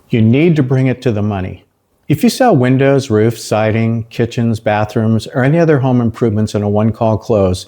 You need to bring it to the money. If you sell windows, roofs, siding, kitchens, bathrooms, or any other home improvements in a one-call close,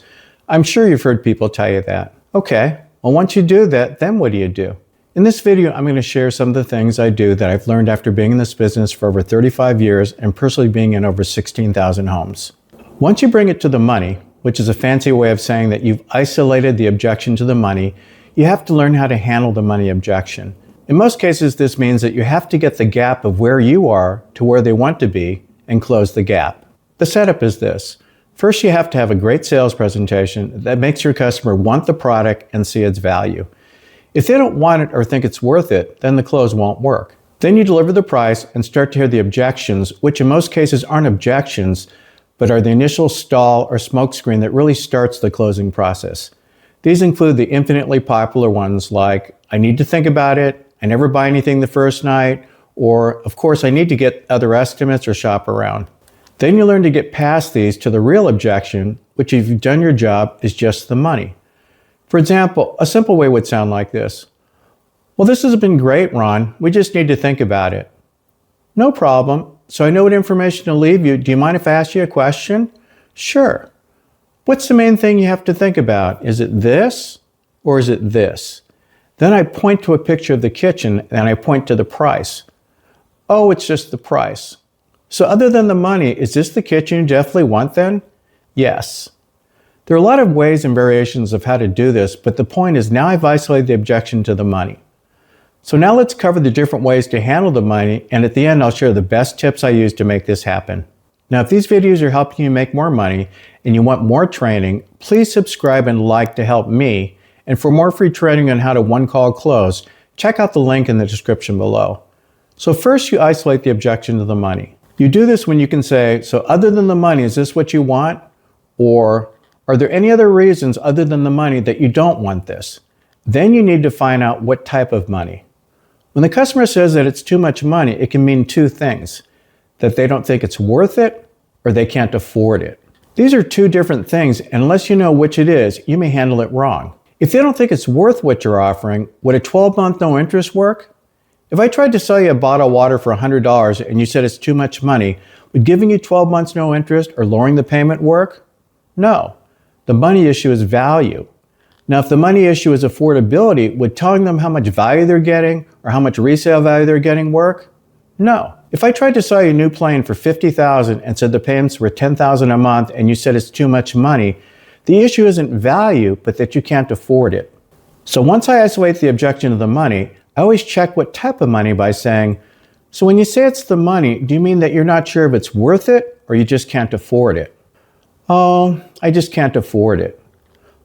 I'm sure you've heard people tell you that. Okay, well once you do that, then what do you do? In this video, I'm going to share some of the things I do that I've learned after being in this business for over 35 years and personally being in over 16,000 homes. Once you bring it to the money, which is a fancy way of saying that you've isolated the objection to the money, you have to learn how to handle the money objection. In most cases, this means that you have to get the gap of where you are to where they want to be and close the gap. The setup is this. First, you have to have a great sales presentation that makes your customer want the product and see its value. If they don't want it or think it's worth it, then the close won't work. Then you deliver the price and start to hear the objections, which in most cases aren't objections, but are the initial stall or smokescreen that really starts the closing process. These include the infinitely popular ones like, I need to think about it, I never buy anything the first night, or, of course, I need to get other estimates or shop around. Then you learn to get past these to the real objection, which if you've done your job is just the money. For example, a simple way would sound like this. Well, this has been great, Ron. We just need to think about it. No problem. So I know what information to leave you. Do you mind if I ask you a question? Sure. What's the main thing you have to think about? Is it this or is it this? Then I point to a picture of the kitchen and I point to the price. Oh, it's just the price. So other than the money, is this the kitchen you definitely want then? Yes. There are a lot of ways and variations of how to do this, but the point is now I've isolated the objection to the money. So now let's cover the different ways to handle the money, and at the end I'll share the best tips I use to make this happen. Now if these videos are helping you make more money and you want more training, please subscribe and like to help me. And for more free training on how to one-call close, check out the link in the description below. So first you isolate the objection to the money. You do this when you can say, so other than the money, is this what you want? Or are there any other reasons other than the money that you don't want this? Then you need to find out what type of money. When the customer says that it's too much money, it can mean two things: that they don't think it's worth it or they can't afford it. These are two different things, and unless you know which it is, you may handle it wrong. If they don't think it's worth what you're offering, would a 12-month no interest work? If I tried to sell you a bottle of water for $100 and you said it's too much money, would giving you 12 months no interest or lowering the payment work? No. The money issue is value. Now, if the money issue is affordability, would telling them how much value they're getting or how much resale value they're getting work? No. If I tried to sell you a new plane for $50,000 and said the payments were $10,000 a month and you said it's too much money, the issue isn't value, but that you can't afford it. So once I isolate the objection to the money, I always check what type of money by saying, so when you say it's the money, do you mean that you're not sure if it's worth it or you just can't afford it? Oh, I just can't afford it.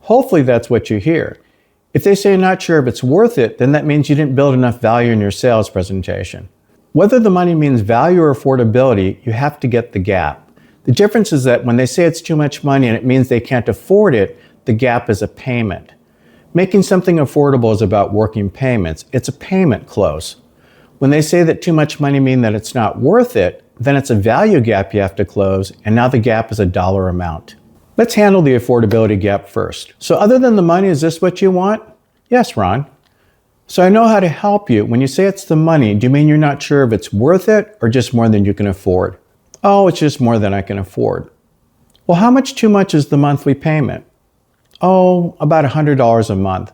Hopefully that's what you hear. If they say not sure if it's worth it, then that means you didn't build enough value in your sales presentation. Whether the money means value or affordability, you have to get the gap. The difference is that when they say it's too much money and it means they can't afford it, the gap is a payment. Making something affordable is about working payments. It's a payment close. When they say that too much money means that it's not worth it, then it's a value gap you have to close, and now the gap is a dollar amount. Let's handle the affordability gap first. So other than the money, is this what you want? Yes, Ron. So I know how to help you. When you say it's the money, do you mean you're not sure if it's worth it or just more than you can afford? Oh, it's just more than I can afford. Well, how much too much is the monthly payment? Oh, about $100 a month.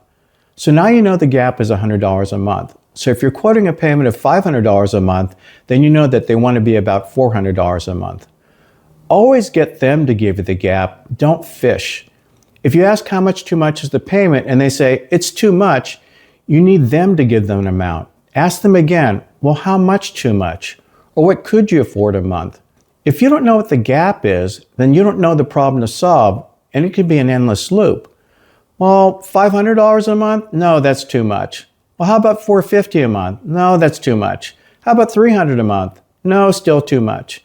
So now you know the gap is $100 a month. So if you're quoting a payment of $500 a month, then you know that they want to be about $400 a month. Always get them to give you the gap. Don't fish. If you ask how much too much is the payment and they say it's too much, you need them to give them an amount. Ask them again, well, how much too much? Or what could you afford a month? If you don't know what the gap is, then you don't know the problem to solve, and it could be an endless loop. Well, $500 a month? No, that's too much. Well, how about $450 a month? No, that's too much. How about $300 a month? No, still too much.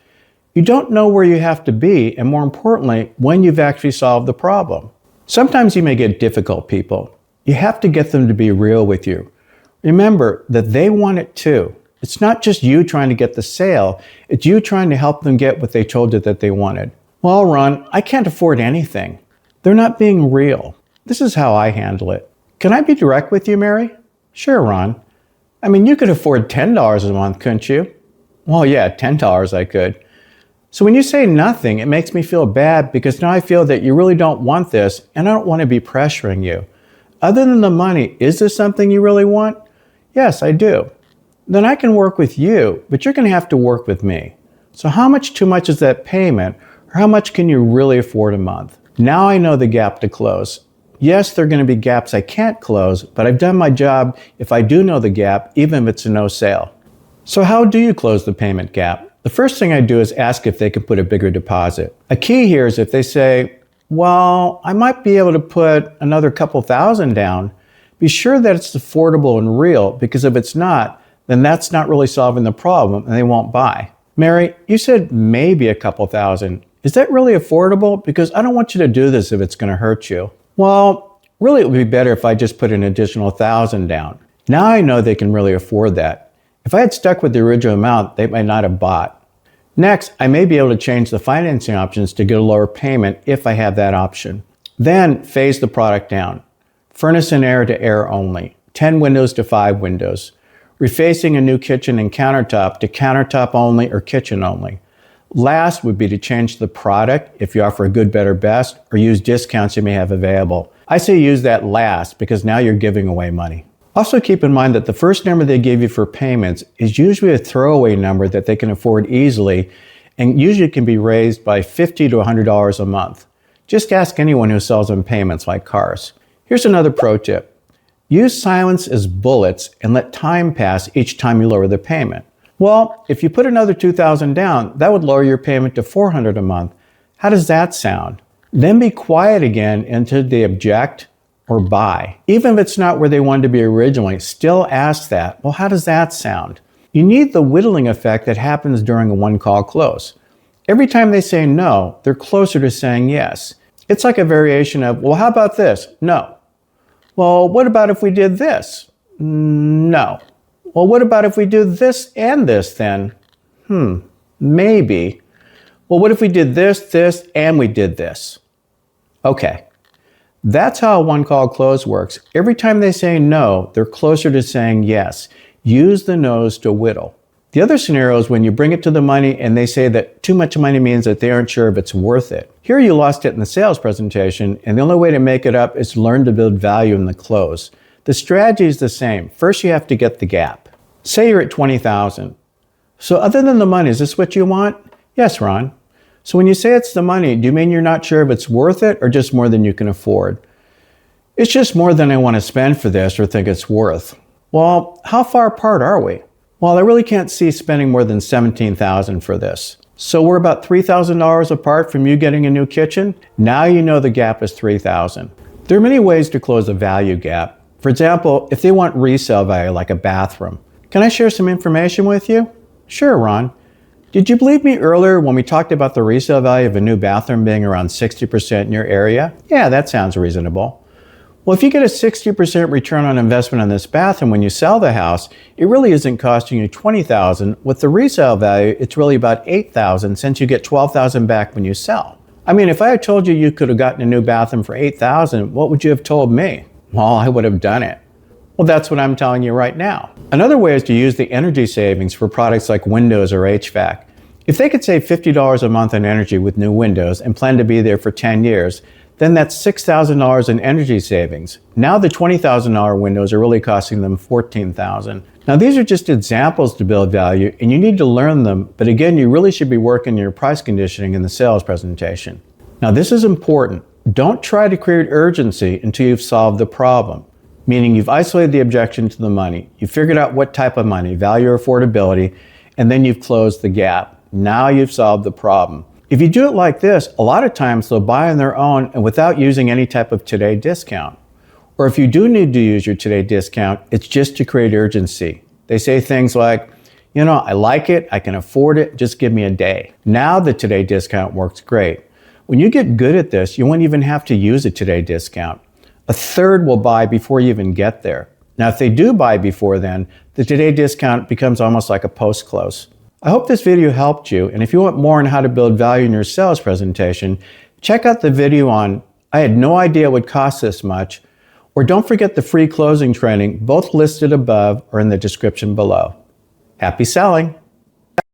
You don't know where you have to be, and more importantly, when you've actually solved the problem. Sometimes you may get difficult people. You have to get them to be real with you. Remember that they want it too. It's not just you trying to get the sale, it's you trying to help them get what they told you that they wanted. Well, Ron, I can't afford anything. They're not being real. This is how I handle it. Can I be direct with you, Mary? Sure, Ron. I mean, you could afford $10 a month, couldn't you? Well, yeah, $10 I could. So when you say nothing, it makes me feel bad because now I feel that you really don't want this and I don't want to be pressuring you. Other than the money, is this something you really want? Yes, I do. Then I can work with you, but you're going to have to work with me. So how much too much is that payment, or how much can you really afford a month? Now I know the gap to close. Yes, there are going to be gaps I can't close, but I've done my job if I do know the gap, even if it's a no sale. So how do you close the payment gap? The first thing I do is ask if they can put a bigger deposit. A key here is if they say, well, I might be able to put another couple thousand down, be sure that it's affordable and real, because if it's not, then that's not really solving the problem and they won't buy. Mary, you said maybe a couple thousand. Is that really affordable? Because I don't want you to do this if it's going to hurt you. Well, really it would be better if I just put an additional 1,000 down. Now I know they can really afford that. If I had stuck with the original amount, they might not have bought. Next, I may be able to change the financing options to get a lower payment if I have that option. Then phase the product down. Furnace and air to air only. 10 windows to 5 windows. Refacing a new kitchen and countertop to countertop only or kitchen only. Last would be to change the product if you offer a good, better, best, or use discounts you may have available. I say use that last because now you're giving away money. Also keep in mind that the first number they give you for payments is usually a throwaway number that they can afford easily and usually can be raised by $50 to $100 a month. Just ask anyone who sells on payments like cars. Here's another pro tip. Use silence as bullets and let time pass each time you lower the payment. Well, if you put another $2,000 down, that would lower your payment to $400 a month. How does that sound? Then be quiet again until they object or buy. Even if it's not where they wanted to be originally, still ask that. Well, how does that sound? You need the whittling effect that happens during a one-call close. Every time they say no, they're closer to saying yes. It's like a variation of, well, how about this? No. Well, what about if we did this? No. Well, what about if we do this and this then? Maybe. Well, what if we did this, and we did this? Okay. That's how a one-call close works. Every time they say no, they're closer to saying yes. Use the no's to whittle. The other scenario is when you bring it to the money and they say that too much money means that they aren't sure if it's worth it. Here you lost it in the sales presentation, and the only way to make it up is to learn to build value in the close. The strategy is the same. First, you have to get the gap. Say you're at $20,000. So other than the money, is this what you want? Yes, Ron. So when you say it's the money, do you mean you're not sure if it's worth it or just more than you can afford? It's just more than I want to spend for this or think it's worth. Well, how far apart are we? Well, I really can't see spending more than $17,000 for this. So we're about $3,000 apart from you getting a new kitchen. Now you know the gap is $3,000. There are many ways to close a value gap. For example, if they want resale value like a bathroom. Can I share some information with you? Sure, Ron. Did you believe me earlier when we talked about the resale value of a new bathroom being around 60% in your area? Yeah, that sounds reasonable. Well, if you get a 60% return on investment on this bathroom when you sell the house, it really isn't costing you $20,000. With the resale value, it's really about $8,000 since you get $12,000 back when you sell. I mean, if I had told you could have gotten a new bathroom for $8,000, what would you have told me? Well, I would have done it. Well, that's what I'm telling you right now. Another way is to use the energy savings for products like windows or HVAC. If they could save $50 a month on energy with new windows and plan to be there for 10 years, then that's $6,000 in energy savings. Now the $20,000 windows are really costing them $14,000. Now these are just examples to build value, and you need to learn them, but again, you really should be working on your price conditioning in the sales presentation. Now this is important. Don't try to create urgency until you've solved the problem. Meaning you've isolated the objection to the money, you've figured out what type of money, value or affordability, and then you've closed the gap. Now you've solved the problem. If you do it like this, a lot of times they'll buy on their own and without using any type of today discount. Or if you do need to use your today discount, it's just to create urgency. They say things like, I like it, I can afford it, just give me a day. Now the today discount works great. When you get good at this, you won't even have to use a today discount. A third will buy before you even get there. Now, if they do buy before then, the today discount becomes almost like a post-close. I hope this video helped you, and if you want more on how to build value in your sales presentation, check out the video on I had no idea it would cost this much, Or don't forget the free closing training, both listed above or in the description below. Happy selling!